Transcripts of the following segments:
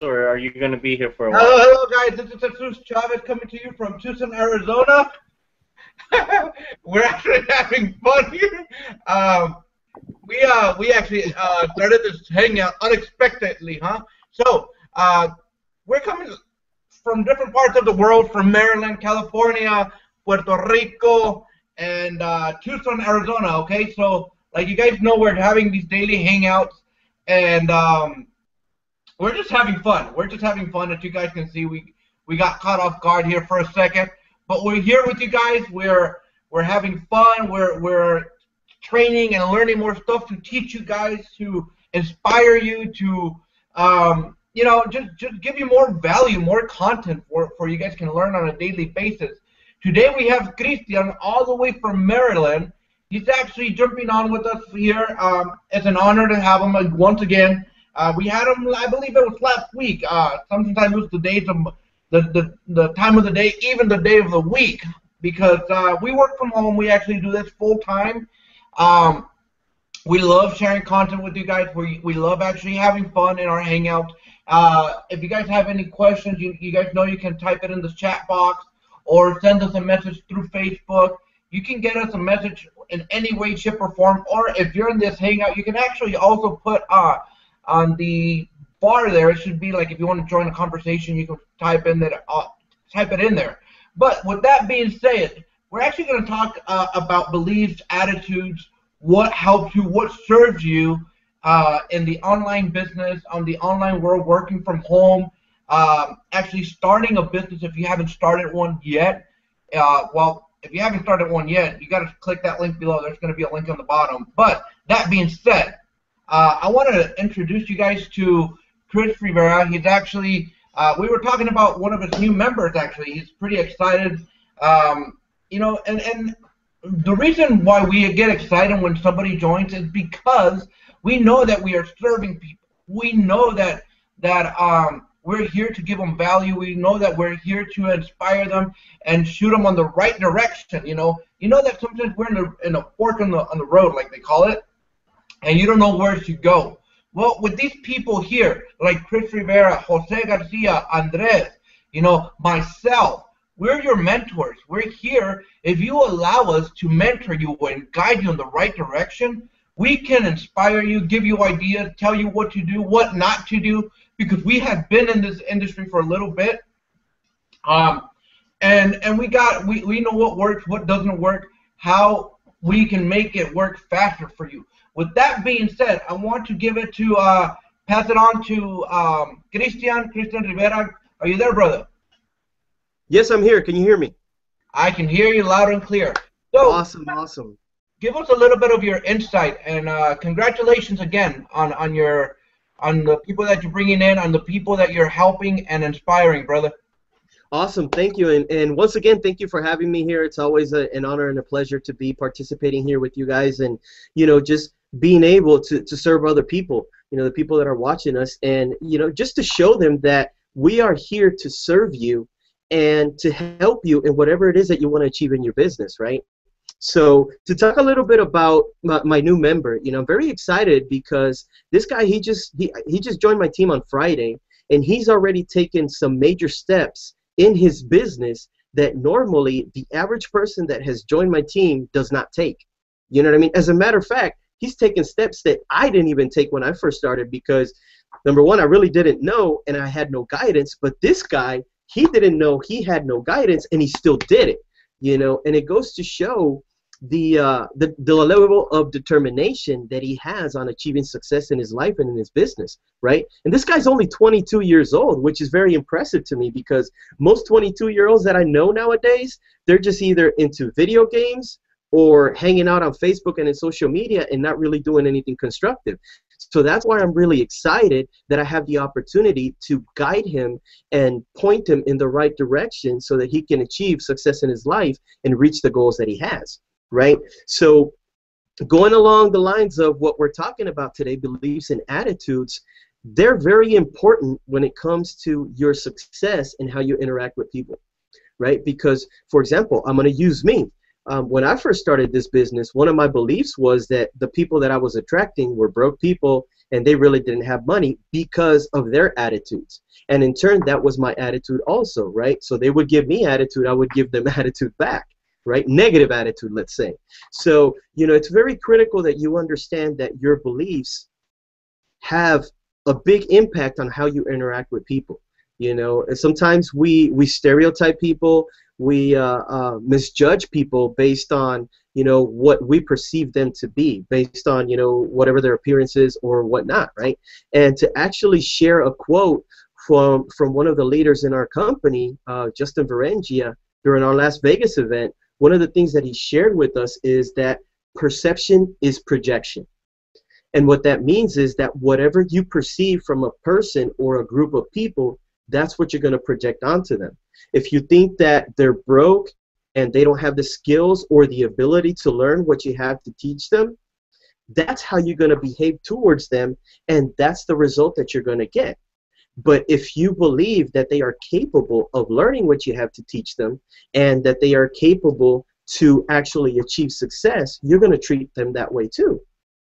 or are you going to be here for a while? Hello, hello, guys. This is Jesus Chavez coming to you from Tucson, Arizona. We're actually having fun here. We actually started this hangout unexpectedly, huh? So we're coming from different parts of the world, from Maryland, California, Puerto Rico, and Tucson, Arizona. Okay, so like you guys know, we're having these daily hangouts, and we're just having fun. We're just having fun. As you guys can see, we got caught off guard here for a second, but we're here with you guys. We're having fun. We're training and learning more stuff to teach you guys, to inspire you, to just give you more value, more content for you guys can learn on a daily basis. Today we have Christian all the way from Maryland. He's actually jumping on with us here. It's an honor to have him once again. We had him, I believe it was last week. Sometimes it was the days of the time of the day, even the day of the week, because we work from home. We actually do this full time. We love sharing content with you guys. We love actually having fun in our hangout. If you guys have any questions, you guys know you can type it in the chat box or send us a message through Facebook. You can get us a message in any way, shape, or form. Or if you're in this hangout, you can actually also put on the bar there. It should be like if you want to join a conversation, you can type it in there. But with that being said, we're actually going to talk about beliefs, attitudes, what helps you, what serves you in the online business, on the online world, working from home, actually starting a business if you haven't started one yet. Well, if you haven't started one yet, you got to click that link below. There's going to be a link on the bottom. But that being said, I want to introduce you guys to Chris Rivera. He's actually, we were talking about one of his new members, actually. He's pretty excited. And the reason why we get excited when somebody joins is because we know that we are serving people. We know that we're here to give them value. We know that we're here to inspire them and shoot them on the right direction. You know that sometimes we're in a fork on the road, like they call it, and you don't know where to go. Well, with these people here, like Chris Rivera, Jose Garcia, Andres, myself, we're your mentors. We're here. If you allow us to mentor you and guide you in the right direction, we can inspire you, give you ideas, tell you what to do, what not to do, because we have been in this industry for a little bit. And we know what works, what doesn't work, how we can make it work faster for you. With that being said, I want to give it to, pass it on to Christian Rivera. Are you there, brother? Yes, I'm here. Can you hear me? I can hear you loud and clear. So, awesome. Give us a little bit of your insight, and congratulations again on the people that you're bringing in, on the people that you're helping and inspiring, brother. Awesome, thank you, and once again, thank you for having me here. It's always an honor and a pleasure to be participating here with you guys, and just being able to serve other people, the people that are watching us, and just to show them that we are here to serve you and to help you in whatever it is that you want to achieve in your business, right? So to talk a little bit about my new member, I'm very excited because this guy, he just joined my team on Friday, and he's already taken some major steps in his business that normally the average person that has joined my team does not take. You know what I mean? As a matter of fact, he's taken steps that I didn't even take when I first started because, number one, I really didn't know and I had no guidance, but this guy, he didn't know he had no guidance and he still did it, and it goes to show the level of determination that he has on achieving success in his life and in his business, right? And this guy's only 22 years old, which is very impressive to me because most 22-year-olds that I know nowadays, they're just either into video games or hanging out on Facebook and in social media and not really doing anything constructive. So that's why I'm really excited that I have the opportunity to guide him and point him in the right direction so that he can achieve success in his life and reach the goals that he has. Right? So going along the lines of what we're talking about today, beliefs and attitudes, they're very important when it comes to your success and how you interact with people, right? Because, for example, I'm going to use me. When I first started this business, one of my beliefs was that the people that I was attracting were broke people and they really didn't have money because of their attitudes. And in turn, that was my attitude also, right? So they would give me attitude, I would give them attitude back, right? Negative attitude, let's say. So, you know, it's very critical that you understand that your beliefs have a big impact on how you interact with people. You know, and sometimes we stereotype people, we misjudge people based on, you know, what we perceive them to be, based on, you know, whatever their appearance is or whatnot, right? And to actually share a quote from one of the leaders in our company, Justin Varengia, during our Las Vegas event, one of the things that he shared with us is that perception is projection. And what that means is that whatever you perceive from a person or a group of people, that's what you're going to project onto them. If you think that they're broke and they don't have the skills or the ability to learn what you have to teach them, that's how you're going to behave towards them, and that's the result that you're going to get. But if you believe that they are capable of learning what you have to teach them and that they are capable to actually achieve success, you're going to treat them that way too.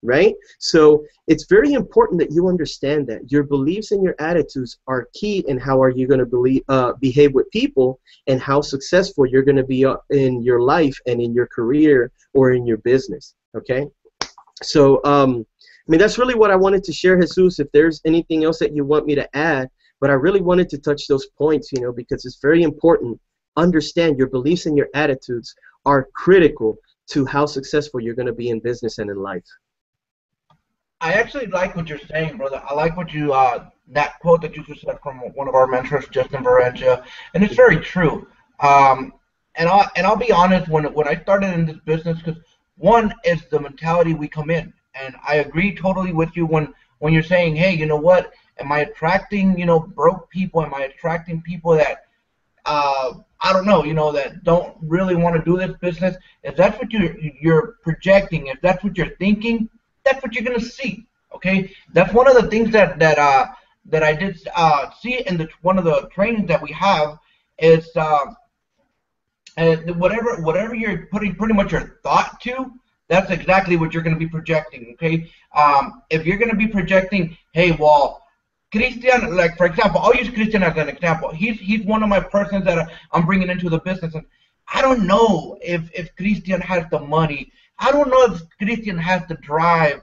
Right? So it's very important that you understand that your beliefs and your attitudes are key in how are you going to behave with people and how successful you're going to be in your life and in your career or in your business. Okay? So, I mean, that's really what I wanted to share, Jesus. If there's anything else that you want me to add, but I really wanted to touch those points, you know, because it's very important. Understand your beliefs and your attitudes are critical to how successful you're going to be in business and in life. I actually like what you're saying, brother. I like what you that quote that you just said from one of our mentors, Justin Varengia, and it's very true. And I'll be honest, when I started in this business, because one is the mentality we come in, and I agree totally with you when you're saying, hey, you know what? Am I attracting, you know, broke people? Am I attracting people that I don't know, you know, that don't really want to do this business? If that's what you're projecting, if that's what you're thinking, that's what you're gonna see. Okay, that's one of the things that I did see in one of the trainings that we have is whatever you're putting pretty much your thought to, that's exactly what you're gonna be projecting. Okay, if you're gonna be projecting, hey, well, Christian, like for example, I'll use Christian as an example. He's one of my persons that I'm bringing into the business, and I don't know if Christian has the money. I don't know if Christian has the drive.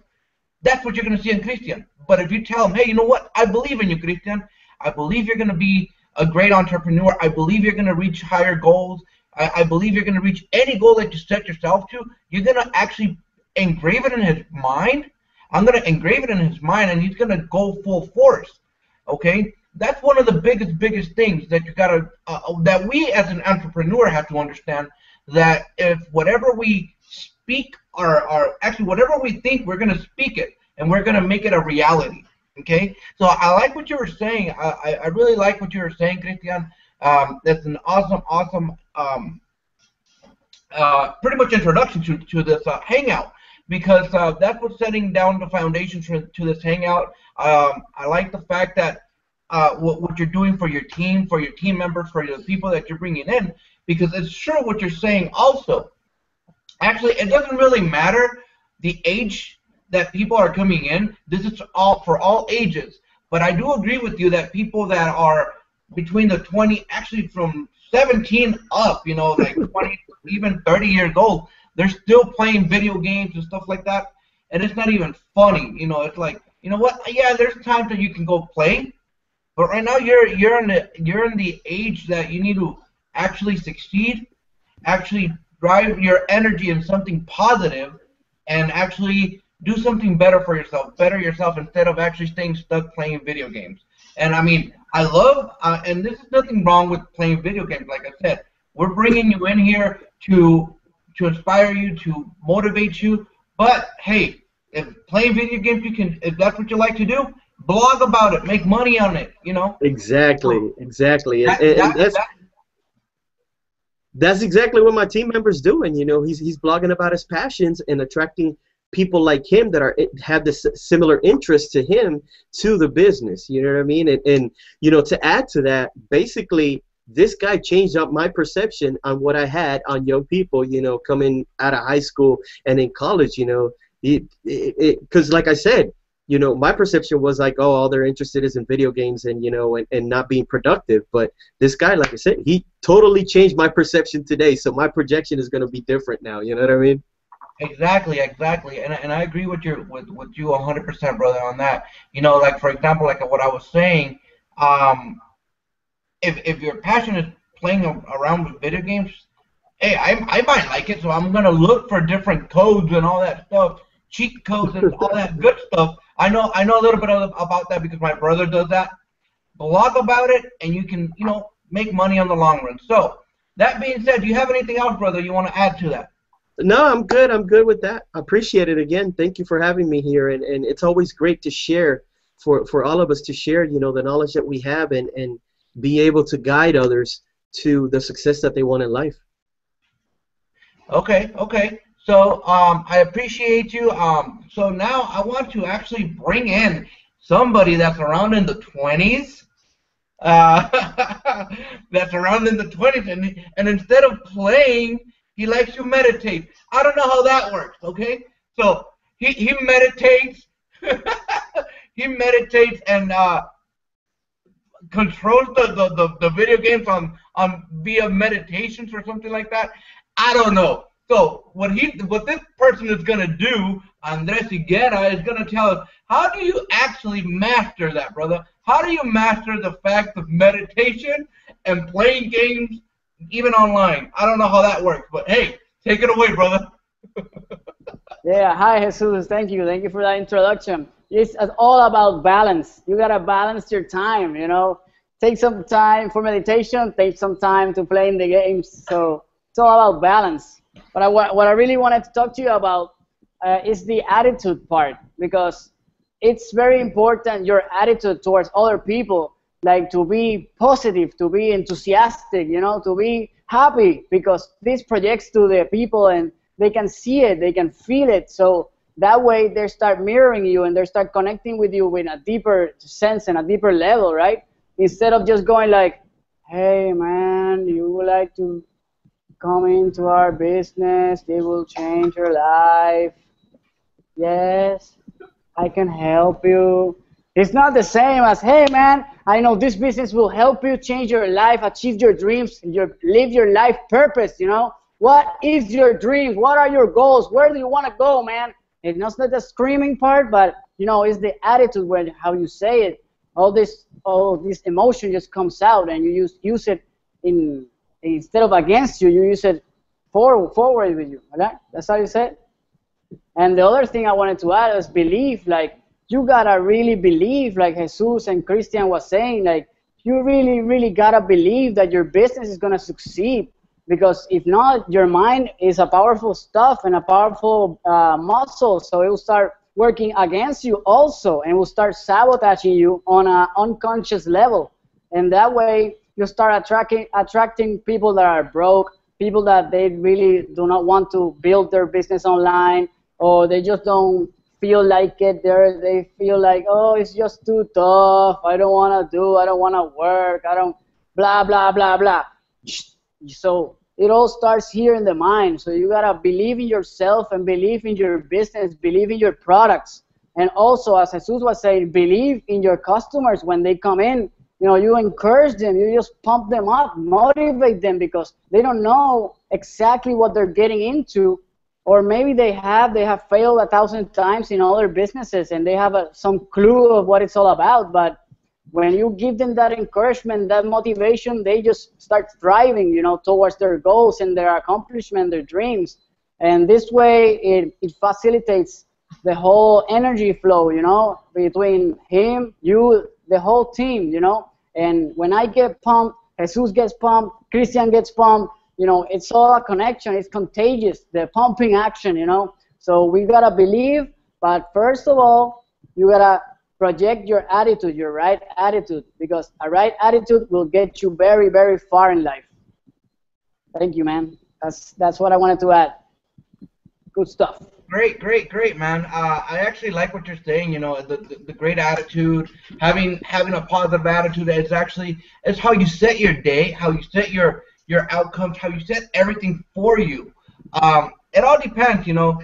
That's what you're going to see in Christian. But if you tell him, hey, you know what? I believe in you, Christian. I believe you're going to be a great entrepreneur. I believe you're going to reach higher goals. I believe you're going to reach any goal that you set yourself to. You're going to actually engrave it in his mind. I'm going to engrave it in his mind, and he's going to go full force. Okay? That's one of the biggest things that you got to that we as an entrepreneur have to understand, that if whatever we speak or actually whatever we think, we're going to speak it and we're going to make it a reality. Okay, so I like what you were saying. I really like what you were saying, Christian. That's an awesome pretty much introduction to this Hangout, because that's what's setting down the foundation to this Hangout. I like the fact that what you're doing for your team members, for the people that you're bringing in, because it's true what you're saying also. Actually, it doesn't really matter the age that people are coming in. This is all for all ages. But I do agree with you that people that are between the 20, actually from 17 up, you know, like 20, even 30 years old, they're still playing video games and stuff like that. And it's not even funny, you know. It's like, you know what? Yeah, there's times that you can go play, but right now you're in the age that you need to actually succeed, actually drive your energy in something positive, and actually do something better for yourself, better yourself, instead of actually staying stuck playing video games. And I mean, I love, and this is nothing wrong with playing video games. Like I said, we're bringing you in here to inspire you, to motivate you. But hey, if playing video games, if that's what you like to do, blog about it, make money on it. You know. Exactly. That's exactly what my team member's doing. You know, he's blogging about his passions and attracting people like him that have this similar interest to him to the business. You know what I mean? And you know, to add to that, basically, this guy changed up my perception on what I had on young people, you know, coming out of high school and in college. You know, because like I said, you know, my perception was like, oh, all they're interested is in video games and, you know, and not being productive. But this guy, like I said, he totally changed my perception today. So my projection is going to be different now. You know what I mean? Exactly, exactly, and I agree with you 100%, brother, on that. You know, like for example, like what I was saying, um, if your passion is playing around with video games, hey, I might like it, so I'm gonna look for different codes and all that stuff, cheat codes and all that good stuff. I know a little bit about that because my brother does that. Blog about it, and you can make money on the long run. So that being said, do you have anything else, brother, you want to add to that? No, I'm good. I'm good with that. I appreciate it again. Thank you for having me here. And it's always great to share for all of us to share, you know, the knowledge that we have and be able to guide others to the success that they want in life. Okay, okay. So I appreciate you. So now I want to actually bring in somebody that's around in the 20s. That's around in the 20s, and instead of playing, he likes to meditate. I don't know how that works. Okay, so he meditates. He meditates and controls the video games on via meditations or something like that. I don't know. So what this person is gonna do, Andres Higuera, is gonna tell us how do you actually master that, brother? How do you master the fact of meditation and playing games even online? I don't know how that works, but hey, take it away, brother. Yeah, hi Jesus, thank you for that introduction. It's all about balance. You gotta balance your time, you know. Take some time for meditation, take some time to playing the games. So it's all about balance. But what I really wanted to talk to you about is the attitude part, because it's very important, your attitude towards other people, like to be positive, to be enthusiastic, you know, to be happy, because this projects to the people and they can see it, they can feel it. So that way they start mirroring you and they start connecting with you in a deeper sense and a deeper level, right? Instead of just going like, hey man, you would like to come into our business, it will change your life. Yes, I can help you. It's not the same as, hey man, I know this business will help you change your life, achieve your dreams, live your life purpose, you know? What is your dream? What are your goals? Where do you want to go, man? It's not the screaming part, but, you know, it's the attitude, where how you say it. All this emotion just comes out, and you use it instead of against you, you use it forward with you, okay? That's how you say it. And the other thing I wanted to add is belief. Like, you gotta really believe, like Jesus and Christian was saying, like, you really, really gotta believe that your business is gonna succeed. Because if not, your mind is a powerful stuff and a powerful muscle, so it will start working against you also, and will start sabotaging you on an unconscious level. And that way, you start attracting people that are broke, people that they really do not want to build their business online, or they just don't feel like it. They feel like, oh, it's just too tough. I don't want to work. I don't, blah, blah, blah, blah. So it all starts here in the mind. So you got to believe in yourself and believe in your business, believe in your products. And also, as Jesus was saying, believe in your customers when they come in. You know, you encourage them, you just pump them up, motivate them, because they don't know exactly what they're getting into. Or maybe they have failed 1,000 times in other businesses and they have some clue of what it's all about. But when you give them that encouragement, that motivation, they just start thriving, you know, towards their goals and their accomplishment, their dreams. And this way, it facilitates the whole energy flow, you know, between him, you, the whole team, you know. And when I get pumped, Jesus gets pumped, Christian gets pumped, you know, it's all a connection. It's contagious, the pumping action, you know. So we got to believe, but first of all, you got to project your attitude, your right attitude, because a right attitude will get you very, very far in life. Thank you, man. That's what I wanted to add. Good stuff. Great, man. I actually like what you're saying. You know, the great attitude, having a positive attitude is how you set your day, how you set your outcomes, how you set everything for you. It all depends, you know.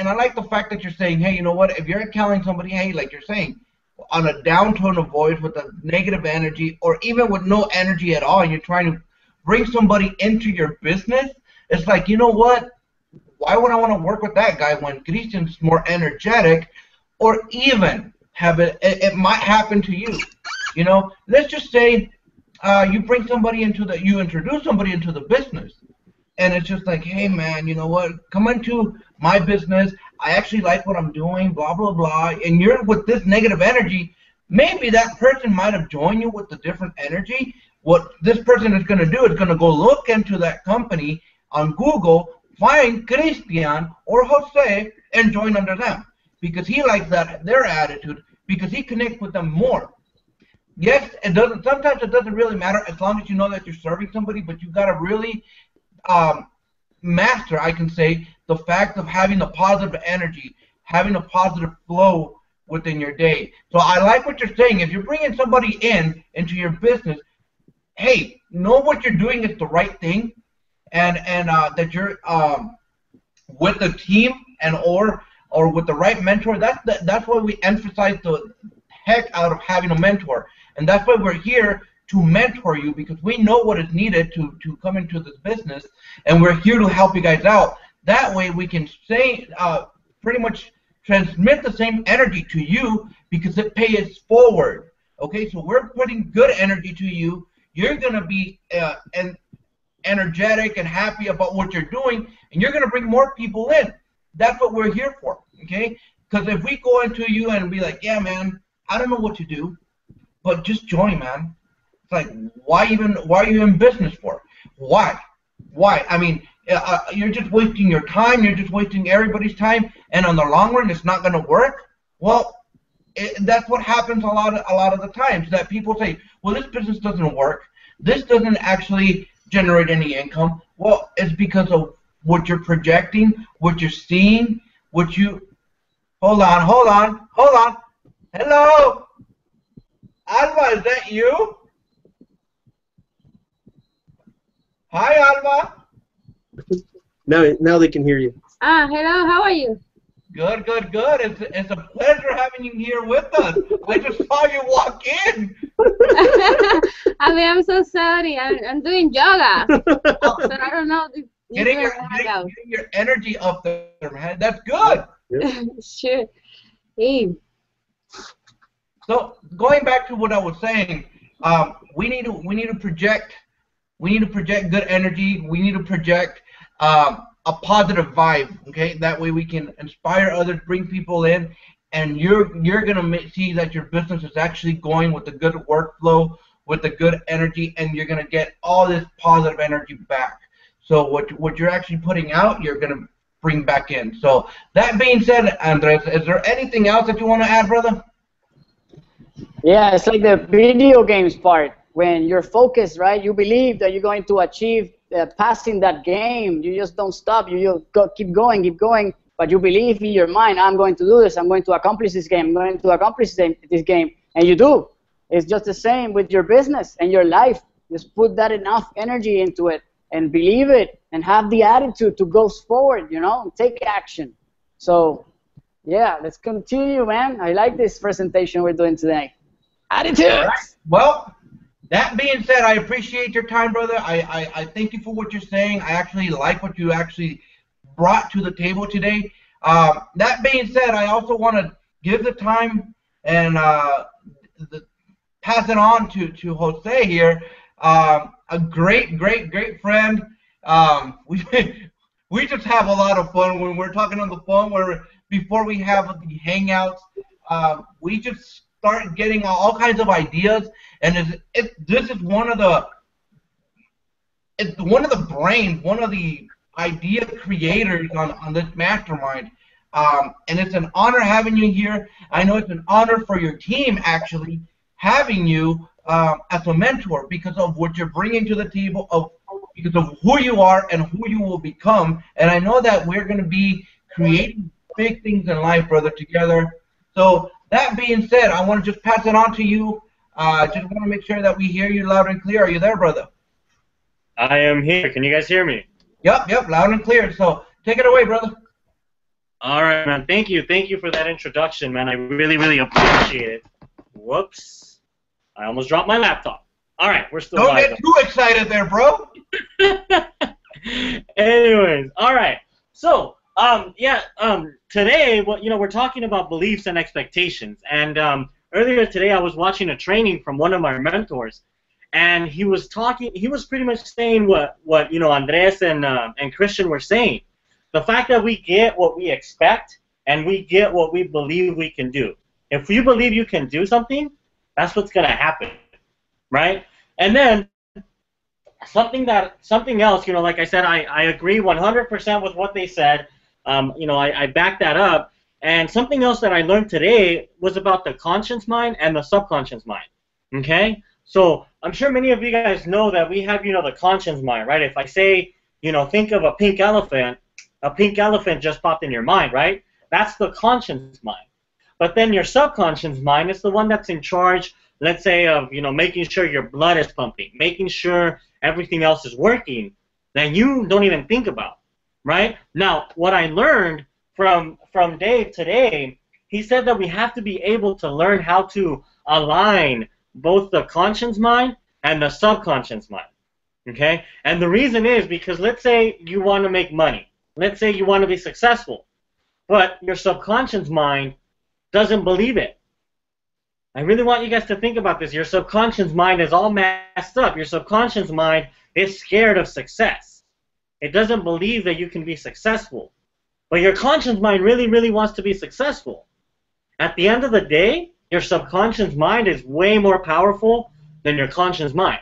I like the fact that you're saying, hey, you know what? If you're telling somebody, hey, like you're saying, on a down tone of voice with a negative energy, or even with no energy at all, and you're trying to bring somebody into your business, it's like, you know what? Why would I want to work with that guy when Christian's more energetic, or even have it might happen to you. You know, let's just say you bring somebody you introduce somebody into the business, and it's just like, hey man, you know what? Come into my business. I actually like what I'm doing, blah blah blah. And you're with this negative energy. Maybe that person might have joined you with a different energy. What this person is going to do is going to go look into that company on Google, find Christian or Jose, and join under them because he likes their attitude, because he connects with them more. Yes, it doesn't. Sometimes it doesn't really matter as long as you know that you're serving somebody, but you got to really master, I can say, the fact of having a positive energy, having a positive flow within your day. So I like what you're saying. If you're bringing somebody into your business, hey, know what you're doing is the right thing, and that you're with the team or with the right mentor. That's why we emphasize the heck out of having a mentor, and that's why we're here to mentor you, because we know what is needed to come into this business, and we're here to help you guys out. That way we can say pretty much transmit the same energy to you, because it pays forward. Okay, so we're putting good energy to you. You're going to be energetic and happy about what you're doing, and you're going to bring more people in. That's what we're here for, okay? Because if we go into you and be like, yeah, man, I don't know what to do, but just join, man. It's like, why are you in business for? Why? I mean, you're just wasting your time. You're just wasting everybody's time, and on the long run, it's not going to work. Well, that's what happens a lot of the times, that people say, well, this business doesn't work. This doesn't actually generate any income. Well, it's because of what you're projecting, what you're seeing, what you... Hold on. Hello? Alba, is that you? Hi, Alba. Now they can hear you. Hello, how are you? Good. It's a pleasure having you here with us. I just saw you walk in. I mean, I'm so sorry. I'm doing yoga. So I don't know. Getting your energy up there, man. That's good. Sure. Hey. So going back to what I was saying, we need to project good energy. We need to project a positive vibe. Okay, that way we can inspire others, bring people in, and you're gonna see that your business is actually going with a good workflow, with a good energy, and you're gonna get all this positive energy back. So what you're actually putting out, you're gonna bring back in. So that being said, Andres, is there anything else that you want to add, brother? Yeah, it's like the video games part. When you're focused, right, you believe that you're going to achieve passing that game. You just don't stop. You keep going. But you believe in your mind, I'm going to do this. I'm going to accomplish this game. I'm going to accomplish this game. And you do. It's just the same with your business and your life. Just put that enough energy into it and believe it and have the attitude to go forward, you know, and take action. So, yeah, let's continue, man. I like this presentation we're doing today. Attitude. Right. Well, that being said, I appreciate your time, brother. I thank you for what you're saying. I actually like what you actually brought to the table today. That being said, I also want to give the time and pass it on to Jose here. A great friend. We just have a lot of fun when we're talking on the phone. Before we have the Hangouts, we just start getting all kinds of ideas, and this is one of the brains, one of the idea creators on this mastermind, and it's an honor having you here. I know it's an honor for your team actually having you as a mentor, because of what you're bringing to the table, because of who you are and who you will become. And I know that we're going to be creating big things in life, brother, together. So that being said, I want to just pass it on to you. Just want to make sure that we hear you loud and clear. Are you there, brother? I am here. Can you guys hear me? Yep, loud and clear. So take it away, brother. All right, man. Thank you for that introduction, man. I really appreciate it. Whoops, I almost dropped my laptop. All right, we're still Don't live. get too excited there, bro. Anyways, all right. So, yeah, today, we're talking about beliefs and expectations. And earlier today, I was watching a training from one of my mentors, and he was talking. He was pretty much saying what Andres and Christian were saying. The fact that we get what we expect and we get what we believe we can do. If you believe you can do something, that's what's gonna happen, right? And then something else, like I said, I agree 100% with what they said. I back that up. And something else that I learned today was about the conscious mind and the subconscious mind. Okay? So I'm sure many of you guys know that we have, the conscious mind, right? If I say, think of a pink elephant just popped in your mind, right? That's the conscious mind. But then your subconscious mind is the one that's in charge, let's say, of making sure your blood is pumping, making sure everything else is working that you don't even think about, right? Now, what I learned from Dave today, he said that we have to be able to learn how to align both the conscious mind and the subconscious mind, okay? And the reason is because let's say you want to make money. Let's say you want to be successful, but your subconscious mind doesn't believe it. I really want you guys to think about this. Your subconscious mind is all messed up. Your subconscious mind is scared of success. It doesn't believe that you can be successful. But your conscious mind really wants to be successful. At the end of the day, your subconscious mind is way more powerful than your conscious mind.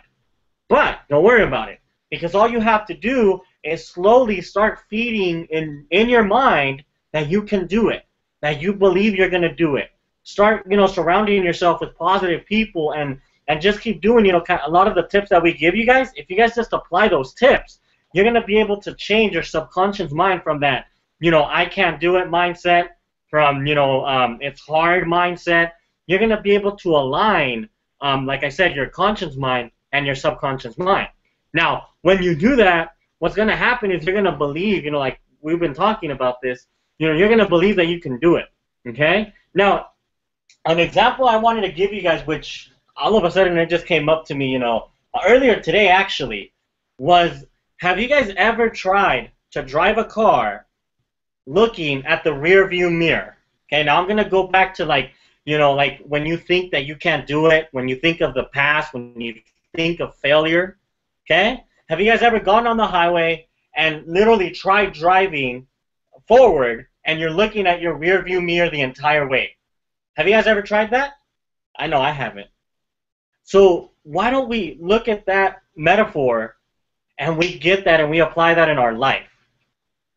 But don't worry about it, because all you have to do is slowly start feeding in your mind that you can do it, that you believe you're going to do it. Start, surrounding yourself with positive people and just keep doing, a lot of the tips that we give you guys. If you guys just apply those tips, you're going to be able to change your subconscious mind from that, I can't do it mindset, from, it's hard mindset. You're going to be able to align, like I said, your conscious mind and your subconscious mind. Now, when you do that, what's going to happen is you're going to believe, like we've been talking about this, you're going to believe that you can do it, okay? Now, an example I wanted to give you guys, which all of a sudden it just came up to me, earlier today actually, was, have you guys ever tried to drive a car looking at the rear view mirror? Okay, now I'm going to go back to like when you think that you can't do it, when you think of the past, when you think of failure, okay? Have you guys ever gone on the highway and literally tried driving forward and you're looking at your rear view mirror the entire way? Have you guys ever tried that? I know I haven't. So why don't we look at that metaphor and we get that and we apply that in our life?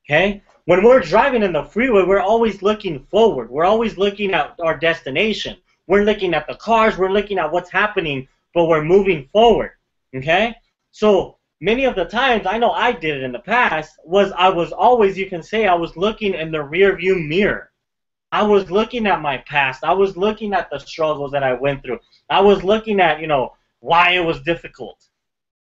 Okay? When we're driving in the freeway, we're always looking forward. We're always looking at our destination. We're looking at the cars. We're looking at what's happening, but we're moving forward. Okay? So many of the times, I know I did it in the past, I was always, you can say, I was looking in the rear view mirror. I was looking at my past. I was looking at the struggles that I went through. I was looking at, why it was difficult.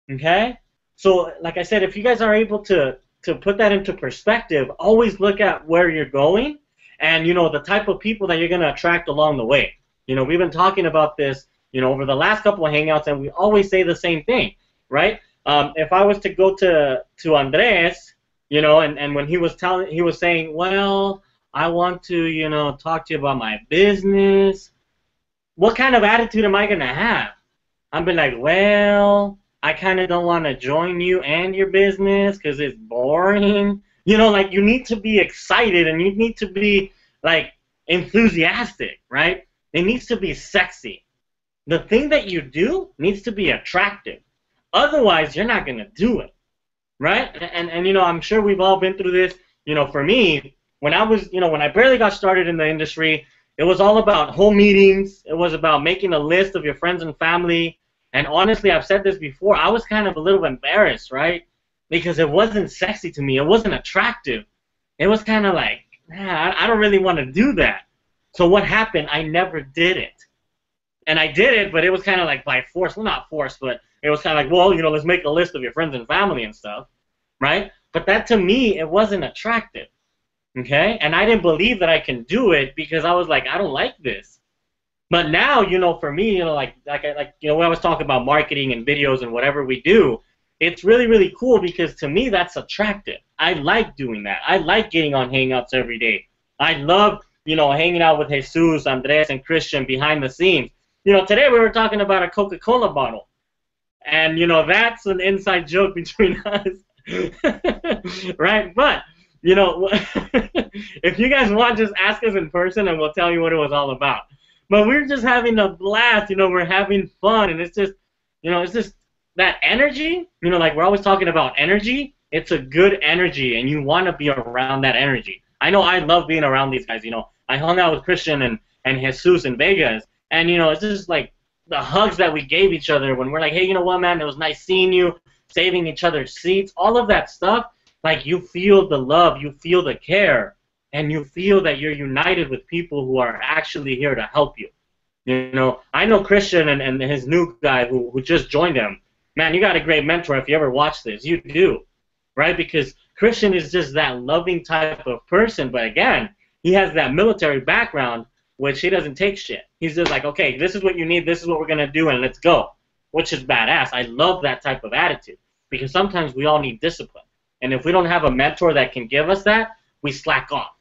Okay? So, like I said, if you guys are able to put that into perspective, always look at where you're going and, the type of people that you're going to attract along the way. We've been talking about this, over the last couple of Hangouts, and we always say the same thing, right? If I was to go to Andres, and when he was saying, well, I want to, talk to you about my business. What kind of attitude am I going to have? I'm be like, well, I kind of don't want to join you and your business because it's boring. Like you need to be excited and you need to be like enthusiastic, right? It needs to be sexy. The thing that you do needs to be attractive. Otherwise, you're not going to do it, right? And I'm sure we've all been through this. For me, when I barely got started in the industry, it was all about home meetings. It was about making a list of your friends and family. And honestly, I've said this before, I was kind of a little embarrassed, right? Because it wasn't sexy to me. It wasn't attractive. It was kind of like, I don't really want to do that. So what happened? I never did it. And I did it, but it was kind of like by force. Well, not force, but it was kind of like, well, let's make a list of your friends and family and stuff, right? But that to me, it wasn't attractive. Okay, and I didn't believe that I can do it because I was like, I don't like this. But now, you know, for me, you know, you know, when I was talking about marketing and videos and whatever we do, it's really, really cool because to me that's attractive. I like doing that. I like getting on Hangouts every day. I love, you know, hanging out with Jesus, Andres, and Christian behind the scenes. You know, today we were talking about a Coca-Cola bottle. And, you know, that's an inside joke between us. Right? But, you know, if you guys want, just ask us in person and we'll tell you what it was all about. But we're just having a blast, you know, we're having fun, and it's just, you know, it's just that energy, you know, like we're always talking about energy. It's a good energy, and you want to be around that energy. I know I love being around these guys, you know. I hung out with Christian and Jesus in Vegas, and, you know, it's just like the hugs that we gave each other when we're like, hey, you know what, man, it was nice seeing you, saving each other's seats, all of that stuff. Like, you feel the love, you feel the care, and you feel that you're united with people who are actually here to help you. You know, I know Christian and his new guy who just joined him. Man, you got a great mentor if you ever watch this. You do, right? Because Christian is just that loving type of person. But again, he has that military background, which he doesn't take shit. He's just like, okay, this is what you need. This is what we're going to do, and let's go, which is badass. I love that type of attitude because sometimes we all need discipline. And if we don't have a mentor that can give us that, we slack off.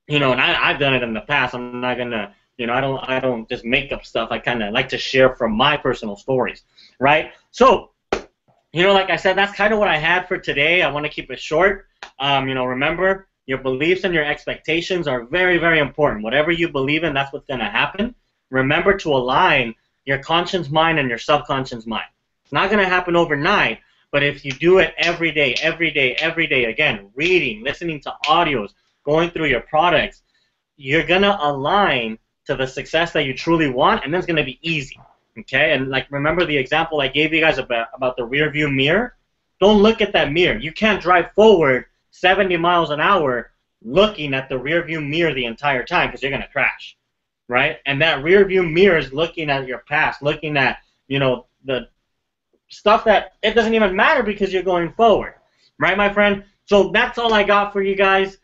You know, and I've done it in the past. I'm not gonna, you know, I don't just make up stuff. I kind of like to share from my personal stories, right? So, you know, like I said, that's kind of what I had for today. I want to keep it short. You know, remember, your beliefs and your expectations are very, very important. Whatever you believe in, that's what's gonna happen. Remember to align your conscious mind and your subconscious mind. It's not gonna happen overnight, but if you do it every day, again, reading, listening to audios, going through your products, you're going to align to the success that you truly want, and then it's going to be easy, okay? And, like, remember the example I gave you guys about the rear view mirror? Don't look at that mirror. You can't drive forward 70 miles an hour looking at the rear view mirror the entire time because you're going to crash, right? And that rear view mirror is looking at your past, looking at, you know, the stuff that it doesn't even matter because you're going forward, right, my friend? So that's all I got for you guys.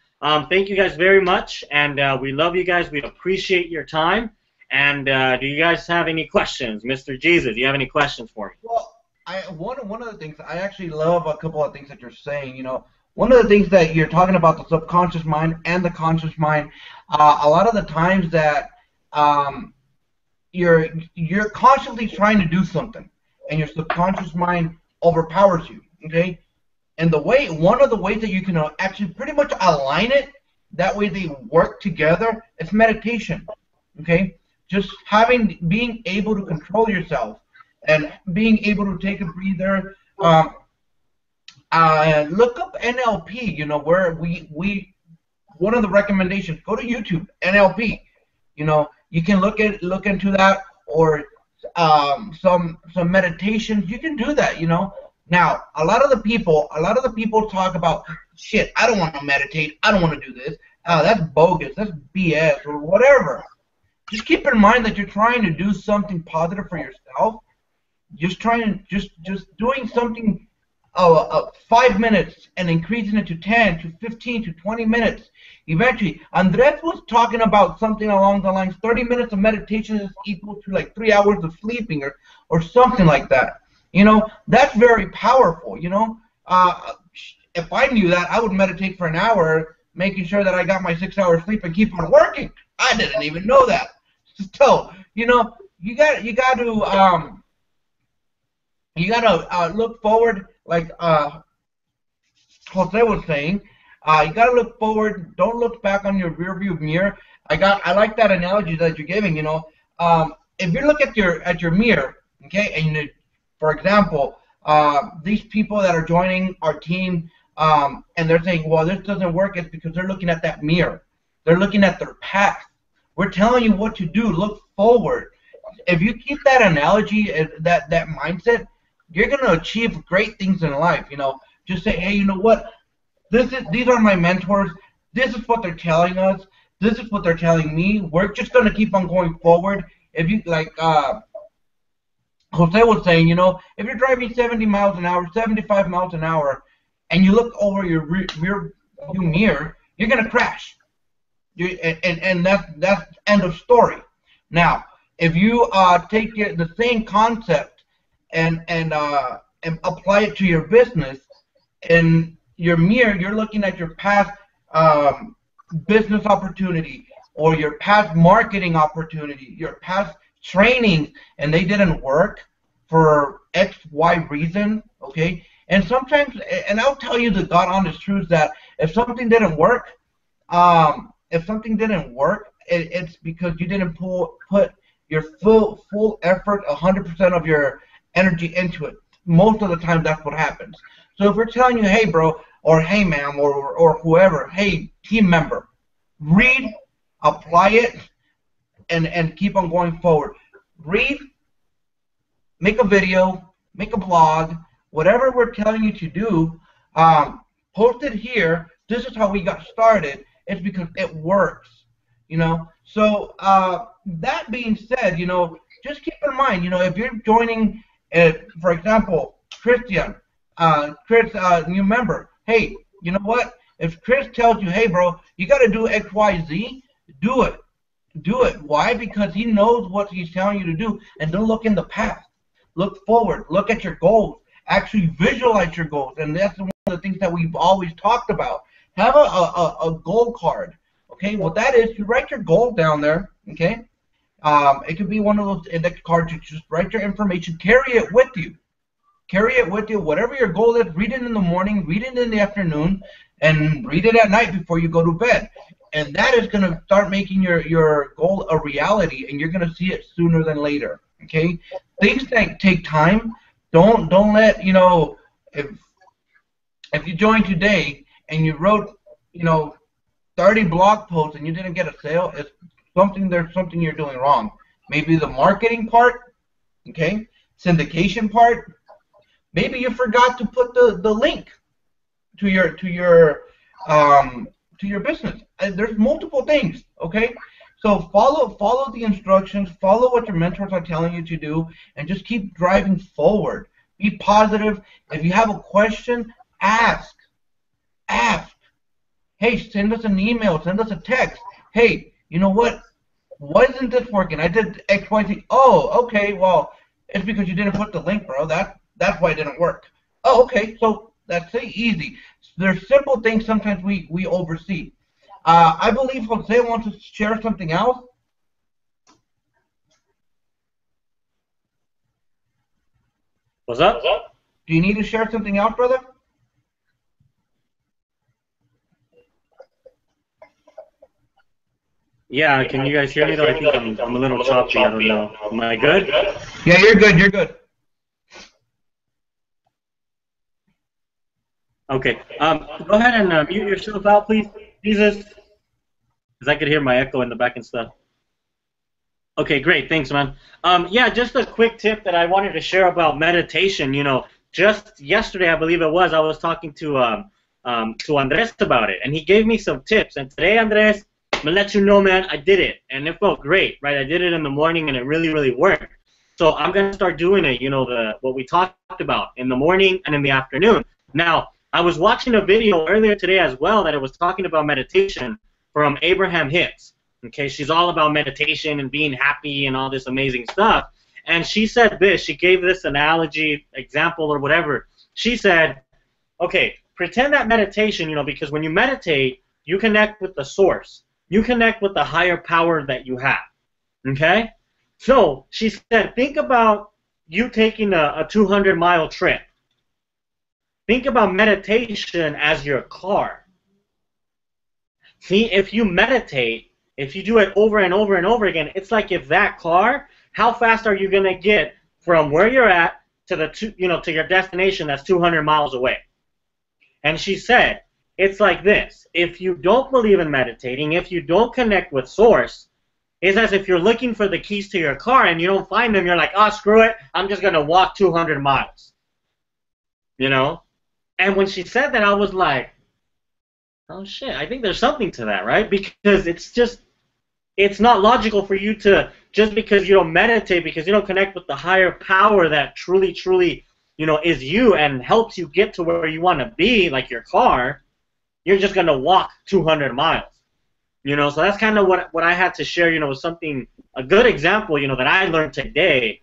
Thank you guys very much, and we love you guys. We appreciate your time. And do you guys have any questions? Mr. Jesus, do you have any questions for me? Well, one of the things, I actually love a couple of things that you're saying. You know, one of the things that you're talking about, the subconscious mind and the conscious mind, a lot of the times that you're consciously trying to do something, and your subconscious mind overpowers you, okay? And one of the ways that you can actually pretty much align it, that way they work together, it's meditation, okay? Just being able to control yourself and being able to take a breather. Look up NLP, you know, where one of the recommendations, go to YouTube, NLP, you know, you can look into that, or some meditations, you can do that, you know. Now, a lot of the people talk about, shit, I don't want to meditate, I don't want to do this, that's bogus, that's BS, or whatever. Just keep in mind that you're trying to do something positive for yourself. Just doing something 5 minutes and increasing it to 10 to 15 to 20 minutes. Eventually, Andres was talking about something along the lines, 30 minutes of meditation is equal to like 3 hours of sleeping, or something like that. You know, that's very powerful, you know. If I knew that, I would meditate for an hour, making sure that I got my 6 hours sleep and keep on working. I didn't even know that. So, you know, you got to look forward, like Jose was saying. You got to look forward. Don't look back on your rearview mirror. I like that analogy that you're giving. You know, if you look at your mirror, okay, and for example, these people that are joining our team, and they're saying, well, this doesn't work, it's because they're looking at that mirror. They're looking at their path. We're telling you what to do. Look forward. If you keep that analogy, that mindset, you're going to achieve great things in life. You know, just say, hey, you know what? These are my mentors. This is what they're telling us. This is what they're telling me. We're just going to keep on going forward. If you, like Jose was saying, you know, if you're driving 70 miles an hour, 75 miles an hour, and you look over your rear view mirror, you're gonna crash. And that's end of story. Now, if you take the same concept and apply it to your business, in your mirror, you're looking at your past business opportunity or your past marketing opportunity, your past training, and they didn't work for X, Y reason, okay? And sometimes, and I'll tell you the God honest truth that if something didn't work, it's because you didn't put your full effort, 100% of your energy into it. Most of the time, that's what happens. So if we're telling you, hey, bro, or hey, ma'am, or whoever, hey, team member, read, apply it, and keep on going forward. Read, make a video, make a blog, whatever we're telling you to do, post it here. This is how we got started. It's because it works, you know. So that being said, you know, just keep in mind, you know, if you're joining, for example, Christian, Chris, new member, hey, you know what? If Chris tells you, hey, bro, you got to do X, Y, Z, do it. Do it. Why? Because he knows what he's telling you to do, and don't look in the past. Look forward. Look at your goals. Actually visualize your goals, and that's one of the things that we've always talked about. Have a goal card. Okay, what that is, you write your goal down there. Okay, it could be one of those index cards. You just write your information, carry it with you. Carry it with you. Whatever your goal is, read it in the morning, read it in the afternoon, and read it at night before you go to bed. And that is going to start making your goal a reality, and you're going to see it sooner than later. Okay, things take time. Don't let, you know, if you joined today and you wrote, you know, 30 blog posts and you didn't get a sale, there's something you're doing wrong. Maybe the marketing part, okay, syndication part. Maybe you forgot to put the link to your business. There's multiple things, okay? So follow the instructions, follow what your mentors are telling you to do, and just keep driving forward. Be positive. If you have a question, ask. Hey, send us an email, send us a text. Hey, you know what? Why isn't this working? I did X, Y, Z. Oh, okay, well, it's because you didn't put the link, bro. That's why it didn't work. Oh, okay, so that's easy. There's simple things sometimes we oversee. I believe Jose wants to share something else. What's up? Do you need to share something else, brother? Yeah, can you guys hear me though? I think I'm a little choppy. I don't know. Am I good? Yeah, you're good. You're good. Okay. Go ahead and mute yourself out, please, Jesus, because I could hear my echo in the back and stuff. Okay, great. Thanks, man. Yeah, just a quick tip that I wanted to share about meditation. You know, just yesterday, I believe it was, I was talking to Andres about it, and he gave me some tips. And today, Andres, I'm gonna let you know, man, I did it, and it felt great, right? I did it in the morning, and it really, really worked. So I'm gonna start doing it. You know, what we talked about in the morning and in the afternoon. Now, I was watching a video earlier today as well that it was talking about meditation from Abraham Hicks. Okay, she's all about meditation and being happy and all this amazing stuff. And she said this, she gave this analogy, example, or whatever. She said, okay, pretend that meditation, you know, because when you meditate, you connect with the source. You connect with the higher power that you have. Okay? So she said, think about you taking a 200-mile trip. Think about meditation as your car. See, if you meditate, if you do it over and over and over again, it's like if that car, how fast are you going to get from where you're at to to your destination that's 200 miles away? And she said, it's like this. If you don't believe in meditating, if you don't connect with source, it's as if you're looking for the keys to your car and you don't find them. You're like, oh, screw it. I'm just going to walk 200 miles. You know? And when she said that, I was like, oh, shit, I think there's something to that, right? Because it's not logical for you to, just because you don't meditate, because you don't connect with the higher power that truly, truly, you know, is you and helps you get to where you want to be, like your car, you're just going to walk 200 miles. You know, so that's kind of what I had to share, you know, with something, a good example, you know, that I learned today.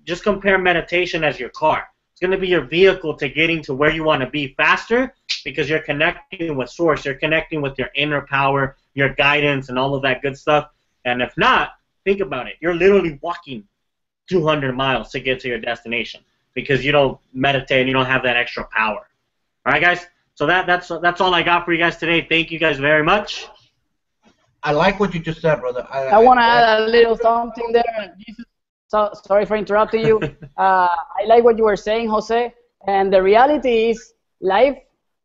Just compare meditation as your car. It's going to be your vehicle to getting to where you want to be faster, because you're connecting with source. You're connecting with your inner power, your guidance, and all of that good stuff. And if not, think about it. You're literally walking 200 miles to get to your destination because you don't meditate and you don't have that extra power. All right, guys? So that's all I got for you guys today. Thank you guys very much. I like what you just said, brother. I want to add a little something there. So, sorry for interrupting you. I like what you were saying, Jose. And the reality is, life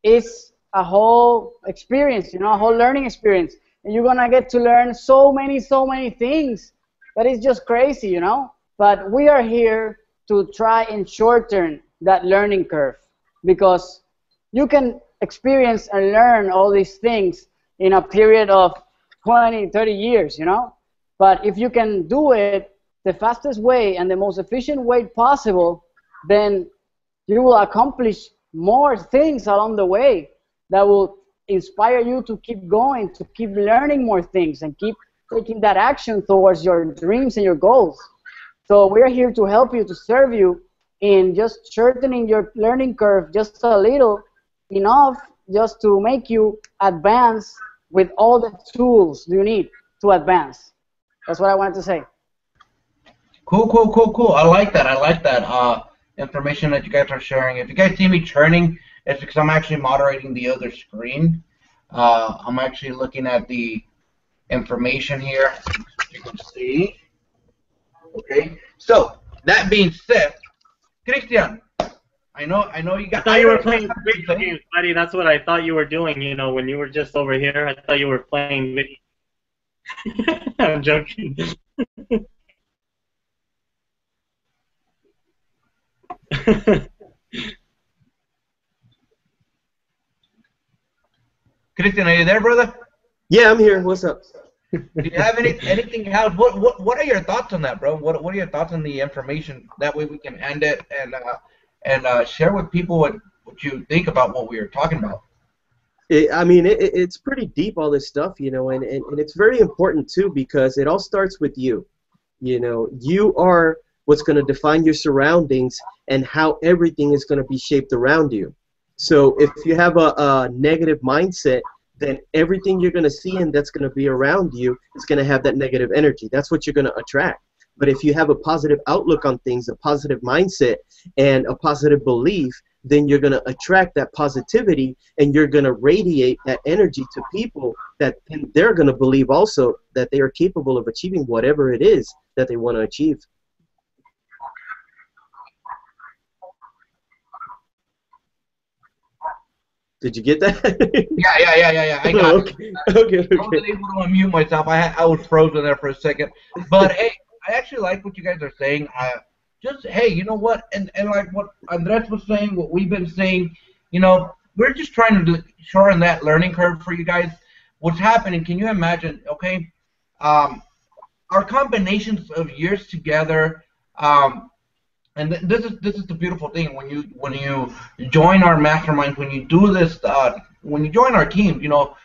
is a whole experience, you know, a whole learning experience. And you're going to get to learn so many things. That is just crazy, you know. But we are here to try and shorten that learning curve, because you can experience and learn all these things in a period of 20, 30 years, you know. But if you can do it the fastest way and the most efficient way possible, then you will accomplish more things along the way that will inspire you to keep going, to keep learning more things, and keep taking that action towards your dreams and your goals. So we're here to help you, to serve you in just shortening your learning curve just a little, enough just to make you advance with all the tools you need to advance. That's what I wanted to say. Cool. I like that. Information that you guys are sharing. If you guys see me churning, it's because I'm actually moderating the other screen. I'm actually looking at the information here. You can see. Okay. So that being said, Christian, I know you got. I thought you were playing video games, buddy. That's what I thought you were doing. You know, when you were just over here, I thought you were playing video. I'm joking. Christian, are you there, brother? Yeah, I'm here. What's up? Do you have anything else? What are your thoughts on that, bro? What are your thoughts on the information? That way we can end it and share with people what you think about what we were talking about. It's pretty deep, all this stuff, you know, and it's very important too, because it all starts with you. You know, you are what's going to define your surroundings and how everything is going to be shaped around you. So if you have a negative mindset, then everything you're going to see and that's going to be around you is going to have that negative energy. That's what you're going to attract. But if you have a positive outlook on things, a positive mindset, and a positive belief, then you're going to attract that positivity, and you're going to radiate that energy to people that they're going to believe also that they are capable of achieving whatever it is that they want to achieve. Did you get that? Yeah. I got it. Okay. I wasn't able to unmute myself. I was frozen there for a second. But hey, I actually like what you guys are saying. Hey, you know what? And like what Andres was saying, what we've been saying, you know, we're just trying to shorten that learning curve for you guys. What's happening? Can you imagine? Okay, our combinations of years together. And this is the beautiful thing when you join our masterminds, when you do this, when you join our team, you know,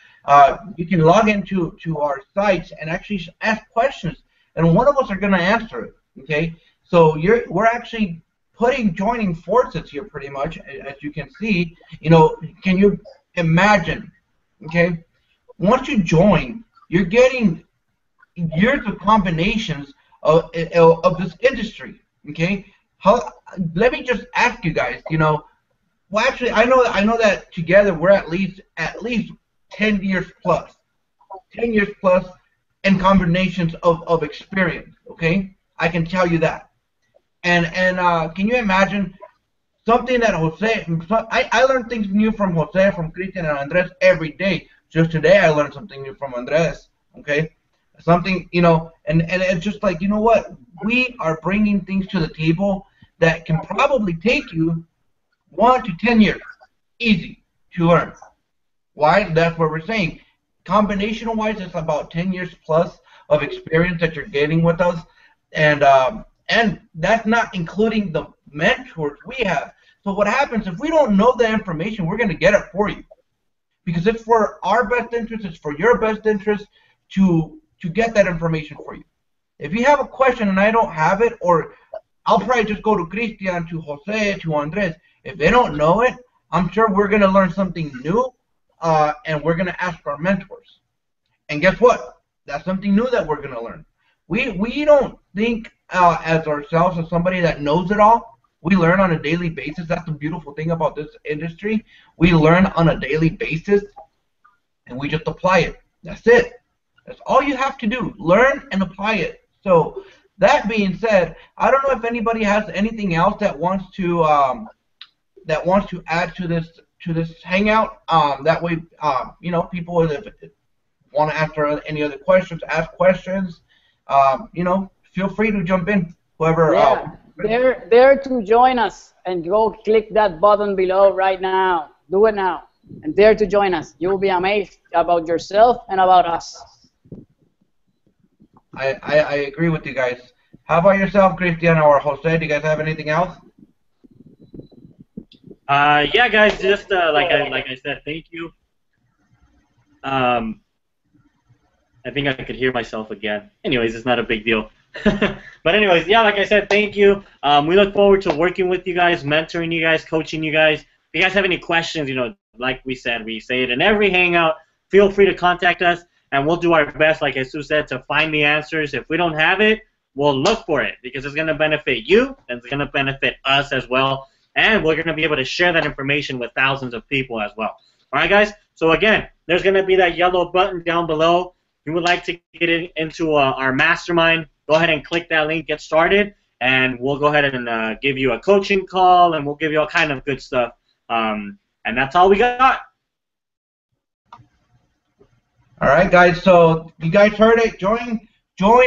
you can log into our sites and actually ask questions, and one of us are going to answer it. Okay, so we're actually joining forces here pretty much, as you can see. You know, can you imagine? Okay, once you join, you're getting years of combinations of this industry. Okay. Let me just ask you guys, you know, well, actually, I know that together we're at least 10 years plus in combinations of experience, okay? I can tell you that. And can you imagine something that Jose, I learn things new from Jose, from Christian and Andres every day. Just today I learned something new from Andres, okay? Something, you know, and it's just like, you know what? We are bringing things to the table that can probably take you 1 to 10 years, easy to learn. Why? That's what we're saying. Combination-wise, it's about 10 years plus of experience that you're getting with us, and that's not including the mentors we have. So what happens if we don't know the information? We're going to get it for you. because it's for our best interest, it's for your best interest to get that information for you. If you have a question and I don't have it, or I'll probably just go to Christian, to Jose, to Andres. If they don't know it, I'm sure we're going to learn something new, and we're going to ask our mentors. And guess what? That's something new that we're going to learn. We don't think as ourselves as somebody that knows it all. We learn on a daily basis. That's the beautiful thing about this industry. We learn on a daily basis, and we just apply it. That's it. That's all you have to do. Learn and apply it. So that being said, I don't know if anybody has anything else that wants to add to this hangout. That way, you know, people that want to answer any other questions, ask questions. You know, feel free to jump in. Whoever. Yeah, they're there to join us, and go click that button below right now. Do it now, and dare to join us. You will be amazed about yourself and about us. I agree with you guys. How about yourself, Cristiano or Jose? Do you guys have anything else? Yeah, guys, just like I said, thank you. I think I could hear myself again. Anyways, it's not a big deal. But anyways, yeah, like I said, thank you. We look forward to working with you guys, mentoring you guys, coaching you guys. If you guys have any questions, you know, like we said, we say it in every hangout. Feel free to contact us, and we'll do our best, like Jesus said, to find the answers. If we don't have it, we'll look for it, because it's going to benefit you, and it's going to benefit us as well. And we're going to be able to share that information with thousands of people as well. All right, guys? So, again, there's going to be that yellow button down below. If you would like to get into our mastermind, go ahead and click that link, get started, and we'll go ahead and give you a coaching call, and we'll give you all kind of good stuff. And that's all we got. All right, guys. So you guys heard it. Join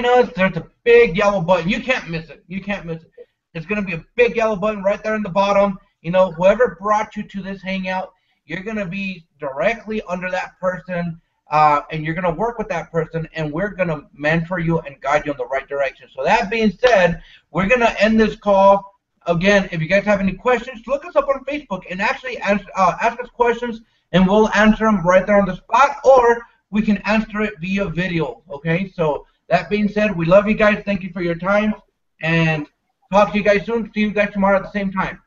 us. There's a big yellow button. You can't miss it. You can't miss it. There's going to be a big yellow button right there in the bottom. You know, whoever brought you to this hangout, you're going to be directly under that person, and you're going to work with that person, and we're going to mentor you and guide you in the right direction. So that being said, we're going to end this call. Again, if you guys have any questions, look us up on Facebook and actually ask us questions, and we'll answer them right there on the spot, or we can answer it via video, okay? So that being said, we love you guys. Thank you for your time, and talk to you guys soon. See you guys tomorrow at the same time.